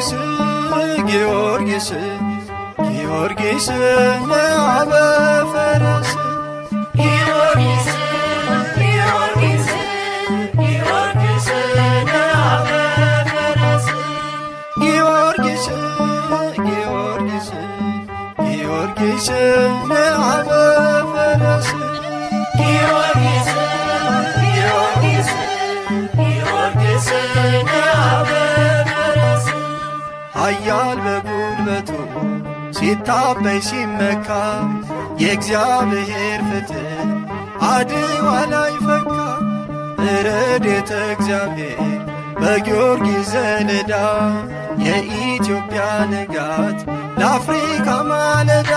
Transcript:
ጊዮርጊስ ጊዮርጊስ ጊዮርጊስ ለአበ ፈረስ ጊዮርጊስ ጊዮርጊስ ጊዮርጊስ ለአበ ፈረስ ጊዮርጊስ ጊዮርጊስ ጊዮርጊስ ለአበ ፈረስ ጊዮርጊስ ጊዮርጊስ ጊዮርጊስ ለአበ ፈረስ ኃያል በጉልበቱ ሲታበይ ሲመካ የእግዚአብሔር ፍትሕ አድዋ ላይ ፈካ። ረድኤተ እግዚአብሔር በጊዮርጊስ ዘለዳ የኢትዮጵያ ንጋት ለአፍሪካ ማለዳ